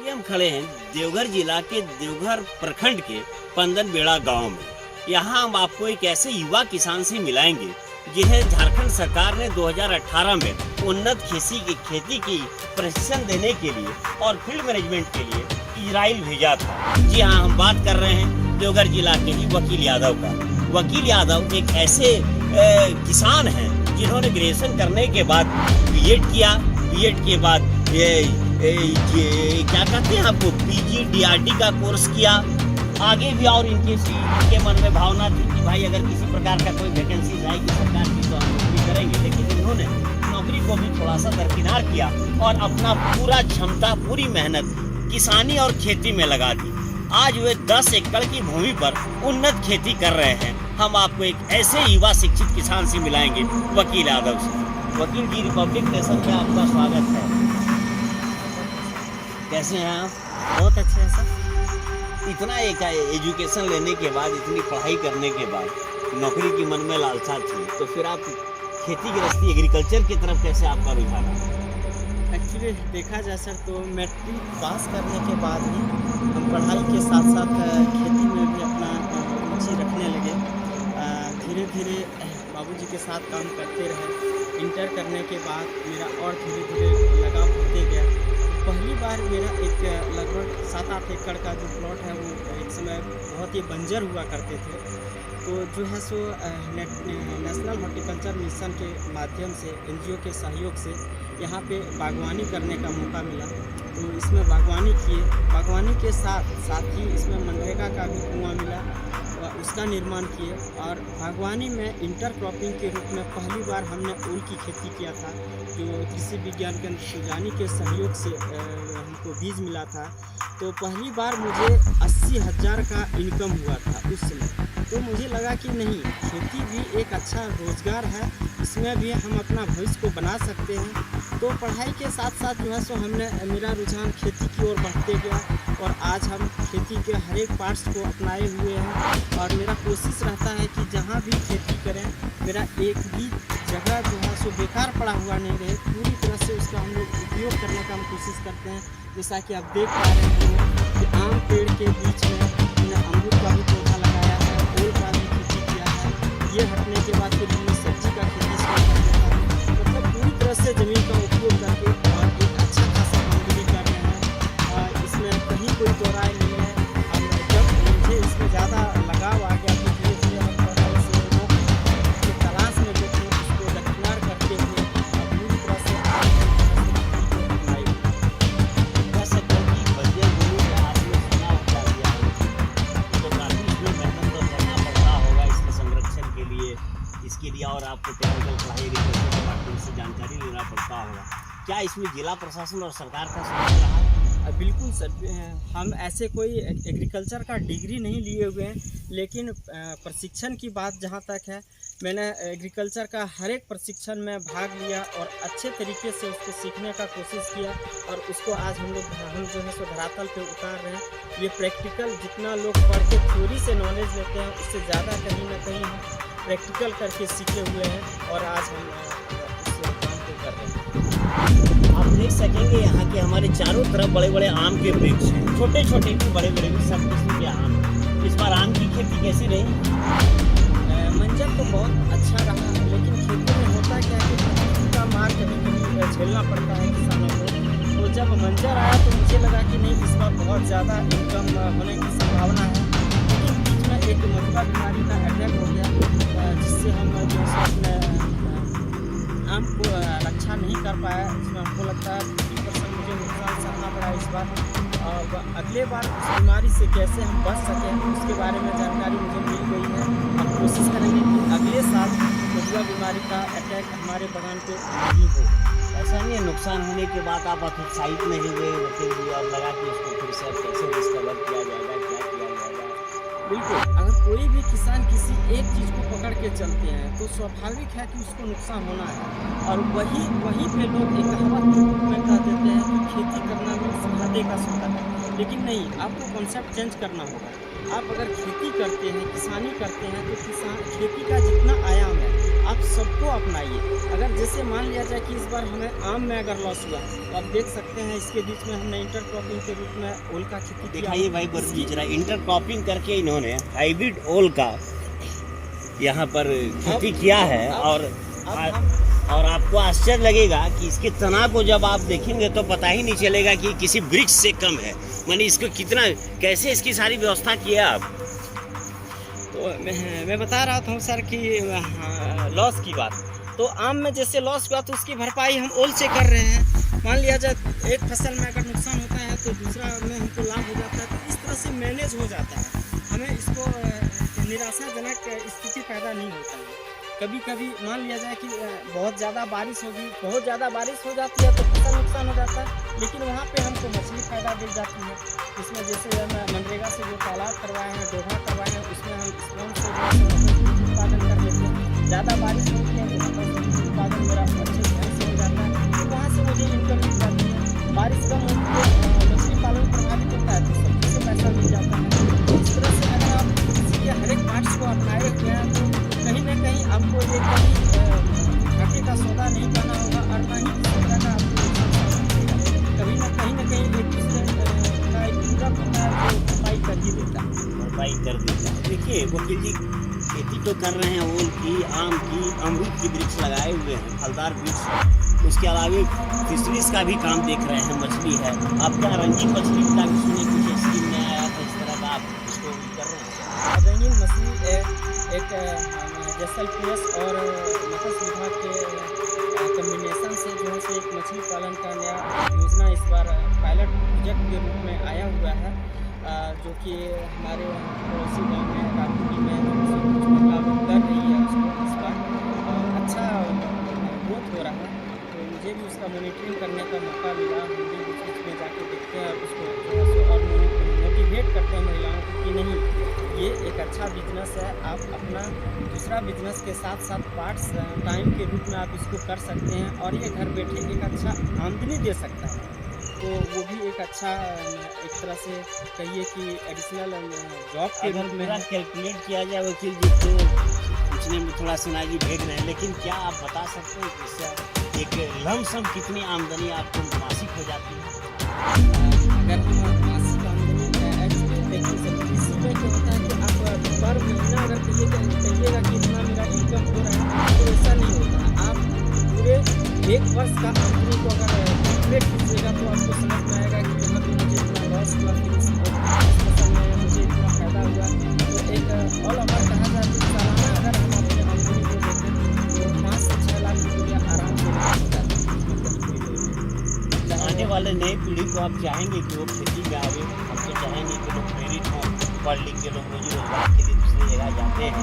ये हम खड़े हैं देवघर जिला के देवघर प्रखंड के पंदनबेड़ा गांव में। यहाँ हम आपको एक ऐसे युवा किसान से मिलाएंगे जिन्हें झारखंड सरकार ने 2018 में उन्नत खेती की प्रशिक्षण देने के लिए और फील्ड मैनेजमेंट के लिए इजराइल भेजा था। जी हाँ, हम बात कर रहे हैं देवघर जिला के ही वकील यादव का। वकील यादव एक ऐसे किसान हैं जिन्होंने ग्रेजुएशन करने के बाद बीएड किया। बीएड के बाद क्या कहते हैं आपको पीजीडीआरडी का कोर्स किया। आगे भी और इनके मन में भावना थी कि भाई अगर किसी प्रकार का कोई वैकेंसी आएगी सरकार की तो हम नौकरी करेंगे, लेकिन इन्होंने नौकरी को भी थोड़ा सा दरकिनार किया और अपना पूरा क्षमता पूरी मेहनत किसानी और खेती में लगा दी। आज वे 10 एकड़ की भूमि पर उन्नत खेती कर रहे हैं। हम आपको एक ऐसे युवा शिक्षित किसान से मिलाएंगे वकील यादव से। वकील जी, रिपब्लिक नेशन में आपका स्वागत है। कैसे हैं आप? बहुत अच्छे हैं सर। इतना एक एजुकेशन लेने के बाद, इतनी पढ़ाई करने के बाद नौकरी की मन में लालसा थी, तो फिर आप खेती गृहस्थी एग्रीकल्चर की तरफ कैसे आपका रुझान है? एक्चुअली देखा जाए सर तो मैट्रिक पास करने के बाद ही हम पढ़ाई के साथ साथ खेती में भी अपना रुचि रखने लगे। धीरे धीरे बाबूजी के साथ काम करते रहे। इंटर करने के बाद मेरा और धीरे धीरे लगाव होते गया। पहली बार मेरा एक लगभग 7-8 एकड़ का जो प्लॉट है वो एक समय बहुत ही बंजर हुआ करते थे, तो जो है सो नेशनल हॉर्टिकल्चर मिशन के माध्यम से एनजीओ के सहयोग से यहाँ पे बागवानी करने का मौका मिला। तो इसमें बागवानी किए। बागवानी के साथ ही इसमें मनरेगा का भी कुआं मिला, उसका निर्माण किए। और बागवानी में इंटरक्रॉपिंग के रूप में पहली बार हमने ऊल की खेती किया था, जो कृषि विज्ञान केंद्र सुजानी के सहयोग से हमको बीज मिला था। तो पहली बार मुझे 80,000 का इनकम हुआ था उस समय। तो मुझे लगा कि नहीं, खेती भी एक अच्छा रोज़गार है, इसमें भी हम अपना भविष्य को बना सकते हैं। तो पढ़ाई के साथ साथ जो है सो मेरा रुझान खेती की ओर बढ़ते गया और आज हम खेती के हर एक पार्ट्स को अपनाए हुए हैं। और मेरा कोशिश रहता है कि जहाँ भी खेती करें, मेरा एक भी जगह जो है सो बेकार पड़ा हुआ नहीं रहे, पूरी तरह से उसका हम लोग उपयोग करने का हम कोशिश करते हैं। जैसा कि आप देख पा रहे हैं कि आम पेड़ के बीच में हमने अमरूद का भी पौधा लगाया है, ओल का भी खेती किया है। ये हटने के बाद फिर हमने सब्जी का खेती शुरू कर दिया है। मतलब पूरी तरह से ज़मीन का उपयोग करके और एक अच्छा खासा आमदनी कर रहे हैं। इसमें कहीं कोई दो राय नहीं है। हम जब मुझे इसमें ज़्यादा लगाव आ गया तो धीरे धीरे हम पढ़ाई से की तलाश में जो थे उसको दरकिनार करते हुए पूरी तरह से वैसे क्योंकि बंजर भूमि का आपने सुना होगा दिया है, तो काफ़ी इसमें मेहनत तो करना पड़ता होगा इसके संरक्षण के लिए, इसके लिए और आपको टेक्निकल पढ़ाई एग्रीकल्चर के माध्यम से जानकारी लेना पड़ता होगा। क्या इसमें जिला प्रशासन और सरकार का सहयोग रहा है? बिल्कुल सर, हम ऐसे कोई एग्रीकल्चर का डिग्री नहीं लिए हुए हैं, लेकिन प्रशिक्षण की बात जहाँ तक है, मैंने एग्रीकल्चर का हर एक प्रशिक्षण में भाग लिया और अच्छे तरीके से उसको सीखने का कोशिश किया। और उसको आज हम जो है सो धरातल पे उतार रहे हैं। ये प्रैक्टिकल जितना लोग पढ़ के थ्योरी से नॉलेज लेते हैं, उससे ज़्यादा कहीं ना कहीं हम प्रैक्टिकल करके सीखे हुए हैं और आज हम इस काम को कर रहे हैं। आप देख सकेंगे यहाँ के हमारे चारों तरफ बड़े बड़े आम के वृक्ष हैं, छोटे छोटे भी बड़े बड़े भी, सब किस्म के आम। इस बार आम की खेती कैसी रही? मंजर तो बहुत अच्छा रहा, लेकिन खेती में होता क्या है कि का मार कभी कभी झेलना पड़ता है किसानों को। तो जब मंजर आया तो मुझे लगा कि नहीं, इस बार बहुत ज़्यादा इनकम होने की संभावना है। लेकिन बीच में एक मधुआ बीमारी का अटैक हो गया, जिससे हम जो है अपने आम को रक्षा नहीं कर पाया। इसमें हमको लगता है 50% मुझे नुकसान सहना पड़ा इस बार। और अगले बार उस बीमारी से कैसे हम बच सकें, उसके बारे में जानकारी मुझे मिल गई है। हम कोशिश करेंगे कि अगले साल मधुआ बीमारी का अटैक हमारे बगान पे नहीं हो। ऐसा नहीं है नुकसान होने के बाद आप उत्साहित नहीं हुए वकील जी और लगा कि उसको फिर से कैसे डिस्कवर किया जाएगा, क्या किया जाएगा? बिल्कुल, अगर कोई भी किसान किसी एक चीज़ को पकड़ के चलते हैं तो स्वाभाविक है कि उसको नुकसान होना है। और वहीं पे लोग एक कहावत के रूप में कह देते हैं कि खेती करना में सफादे का सौदा है। लेकिन नहीं, आपको कॉन्सेप्ट चेंज करना होगा। आप अगर खेती करते हैं, किसानी करते हैं, तो खेती का जितना आयाम है आप सबको अपनाइए। अगर जैसे मान लिया जाए कि इस बार हमें आम में अगर लॉस हुआ, तो आप देख सकते हैं इसके बीच में हमने इंटरक्रॉपिंग के रूप में ओल का खेती किया। दिखाइए भाई गुरु जरा, इंटरक्रॉपिंग करके इन्होंने हाइब्रिड ओल का यहाँ पर खेती किया है। और आपको आश्चर्य लगेगा कि इसके तना को जब आप देखेंगे तो पता ही नहीं चलेगा कि किसी वृक्ष से कम है। माने इसको कितना, कैसे इसकी सारी व्यवस्था की है आप? तो मैं बता रहा था सर कि लॉस की बात, तो आम में जैसे लॉस हुआ तो उसकी भरपाई हम ओल से कर रहे हैं। मान लिया जाए एक फसल में अगर नुकसान होता है तो दूसरा में हमको लाभ हो जाता है, तो इस तरह से मैनेज हो जाता है। हमें इसको निराशाजनक स्थिति पैदा नहीं होता है। कभी कभी मान लिया जाए कि बहुत ज़्यादा बारिश होगी, बहुत ज़्यादा बारिश हो जाती है तो फसल नुकसान हो जाता है, लेकिन वहाँ पे हमको मछली पैदा दी जाती है। इसमें जैसे हम मनरेगा से जो तालाब करवाए हैं, डोभा करवाए हैं, उसमें हम स्पोन से उत्पादन कर लेते हैं। ज़्यादा बारिश होती है तो उत्पादन मेरा अच्छे ढंग से हो जाता है, तो वहाँ से मुझे इनकम मिल जाती है। बारिश कम होती है, मछली पालन प्रभावित होता है तो सब्जी से पैसा मिल जाता है। इस तरह से अगर आप किसी के हर एक पार्ट्स को अपनाए हुए हैं तो कहीं ना कहीं आपको ये कभी घाटे का सौदा नहीं करना होगा, और ना ही सौदा का आपको कभी ना कहीं एक दूसरे का एक पूरक होता है जो भरपाई कर ही देता है। भरपाई कर देता है। देखिए वकील जी खेती तो कर रहे हैं ओल की, आम की, अमरूद की वृक्ष लगाए हुए हैं, फलदार वृक्ष। उसके अलावा फिशरीज का भी काम देख रहे हैं, मछली है। आप क्या रंगीन मछली का भी सुने कुछ स्कीम में आया था, इस तरह का आप इसको कर रहे हैं? रंगीन मछली एक जैसलमेर और मत्स्य विभाग के कम्बिनेशन से जो है से एक मछली पालन का नया योजना इस बार पायलट प्रोजेक्ट के रूप में आया हुआ है, जो कि हमारे पड़ोसी गाँव में काकुली में कुछ महिला लोग कर रही है। उसको इस बार अच्छा ग्रोथ हो रहा है, तो मुझे भी उसका मॉनिटरिंग करने का मौका मिला। हम भी बीच में जाके देखते हैं और उसको थोड़ा सा और मोटिवेट करते हैं महिलाओं को कि नहीं, ये एक अच्छा बिजनेस है। आप अपना दूसरा बिजनेस के साथ साथ पार्ट्स टाइम के रूप में आप इसको कर सकते हैं और ये घर बैठे एक अच्छा आमदनी दे सकता है। तो वो भी एक अच्छा एक तरह से कहिए कि एडिशनल जॉब के रूप में मेरा कैलकुलेट किया जाए वकील जी तो पूछने में थोड़ा सिनाजी भेज रहे हैं, लेकिन क्या आप बता सकते हैं कि इससे एक लमसम कितनी आमदनी आपको मासिक हो जाती है? अगर हम मासिक आमदनी एक्चुअली देखिए सर, इसी में क्या होता है कि आप पर महीना अगर कहिएगा कि इतना मेरा इनकम हो रहा है तो ऐसा नहीं होता। आप पूरे एक वर्ष का आमदनी को अगर कैलकुलेट कीजिएगा तो आपको समझ में आएगा कि यहाँ पे मुझे इतना लॉस हुआ, फिर इस फसल में मुझे इतना फायदा हुआ। तो एक ऑल ओवर कहा जाए तो सालाना अगर हम अपने आमदनी को देखें तो 5 से 6 लाख रुपया आराम से हो जाता है। आने वाले नई पीढ़ी को आप चाहेंगे कि वो खेती में आवे? हम तो चाहेंगे कि लोग प्रेरित हों, पढ़ लिख के लोग रोजी रोजगार के लिए दूसरी जगह जाते हैं,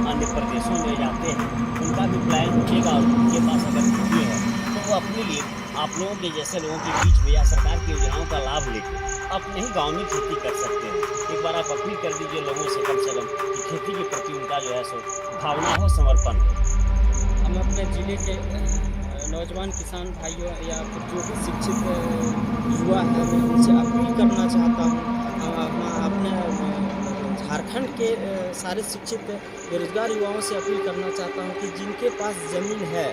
अन्य प्रदेशों में जाते हैं, उनका भी प्लान उठेगा और उनके पास अगर खेती है तो वो अपने लिए आप लोगों के जैसे लोगों के बीच में या सरकार की योजनाओं का लाभ लेकर अपने ही गाँव में खेती कर सकते हैं। एक बार आप अपील कर दीजिए लोगों से कम कि खेती के प्रति उनका जो है सो भावना हो, समर्पण हो। हम अपने ज़िले के नौजवान किसान भाइयों या फिर जो भी शिक्षित युवा है, मैं उनसे अपील करना चाहता हूँ। अपने झारखंड के सारे शिक्षित बेरोजगार युवाओं से अपील करना चाहता हूँ कि जिनके पास ज़मीन है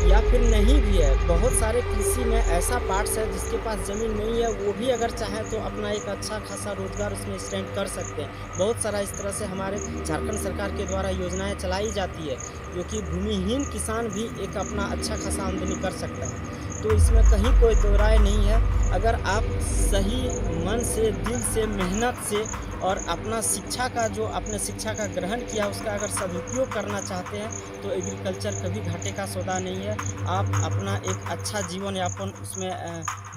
या फिर नहीं भी है, बहुत सारे कृषि में ऐसा पार्ट्स है जिसके पास ज़मीन नहीं है, वो भी अगर चाहे तो अपना एक अच्छा खासा रोजगार उसमें स्टैंड कर सकते हैं। बहुत सारा इस तरह से हमारे झारखंड सरकार के द्वारा योजनाएं चलाई जाती है, जो कि भूमिहीन किसान भी एक अपना अच्छा खासा आमदनी कर सकता है। तो इसमें कहीं कोई दो राय नहीं है। अगर आप सही मन से, दिल से, मेहनत से और अपना शिक्षा का जो आपने शिक्षा का ग्रहण किया उसका अगर सदुपयोग करना चाहते हैं तो एग्रीकल्चर कभी घाटे का सौदा नहीं है। आप अपना एक अच्छा जीवन यापन उसमें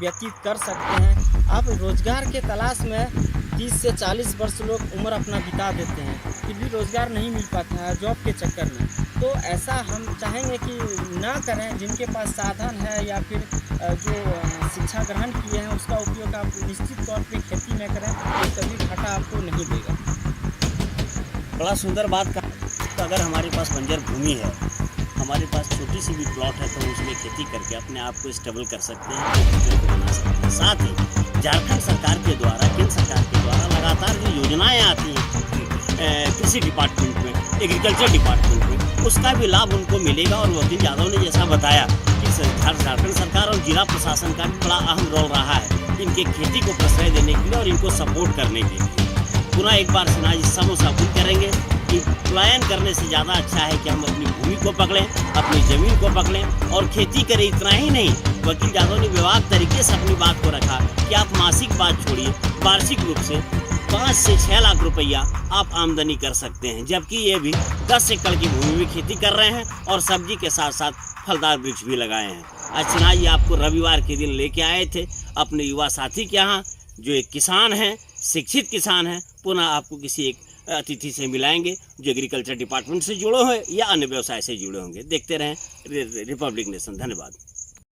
व्यतीत कर सकते हैं। आप रोजगार के तलाश में 30 से 40 वर्ष लोग उम्र अपना बिता देते हैं, फिर भी रोज़गार नहीं मिल पाता है जॉब के चक्कर में। तो ऐसा हम चाहेंगे कि ना करें। जिनके पास साधन है या फिर जो शिक्षा ग्रहण किए हैं उसका उपयोग आप निश्चित तौर पे खेती में करें, तो कभी घाटा आपको नहीं देगा। बड़ा सुंदर बात का। तो अगर हमारे पास बंजर भूमि है, हमारे पास छोटी सी भी प्लॉट है, तो उसमें खेती करके अपने आप को स्टेबल कर सकते हैं, फ्यूचर को बना सकते हैं। साथ ही झारखंड सरकार के द्वारा, केंद्र सरकार के द्वारा लगातार जो योजनाएं आती हैं कृषि डिपार्टमेंट में, एग्रीकल्चर डिपार्टमेंट में, उसका भी लाभ उनको मिलेगा। और वकील यादव ने जैसा बताया कि झारखंड सरकार और जिला प्रशासन का भी बड़ा अहम रोल रहा है इनके खेती को प्रश्रय देने के लिए और इनको सपोर्ट करने के लिए। पुनः एक बार सिन्हा जी समोसा भूल करेंगे कि पलायन करने से ज़्यादा अच्छा है कि हम अपनी भूमि को पकड़ें, अपनी ज़मीन को पकड़ें और खेती करें। इतना ही नहीं, वकील यादव ने बेबाक तरीके से अपनी बात को रखा कि आप मासिक बात छोड़िए, वार्षिक रूप से 5 से 6 लाख रुपया आप आमदनी कर सकते हैं। जबकि ये भी 10 एकड़ की भूमि में खेती कर रहे हैं और सब्जी के साथ साथ फलदार वृक्ष भी लगाए हैं। आज सिन्हा जी आपको रविवार के दिन लेके आए थे अपने युवा साथी के यहाँ, जो एक किसान हैं, शिक्षित किसान हैं। पुनः आपको किसी एक अतिथि से मिलाएंगे जो एग्रीकल्चर डिपार्टमेंट से जुड़े हुए या अन्य व्यवसाय से जुड़े होंगे। देखते रहें रिपब्लिक नेशन। धन्यवाद।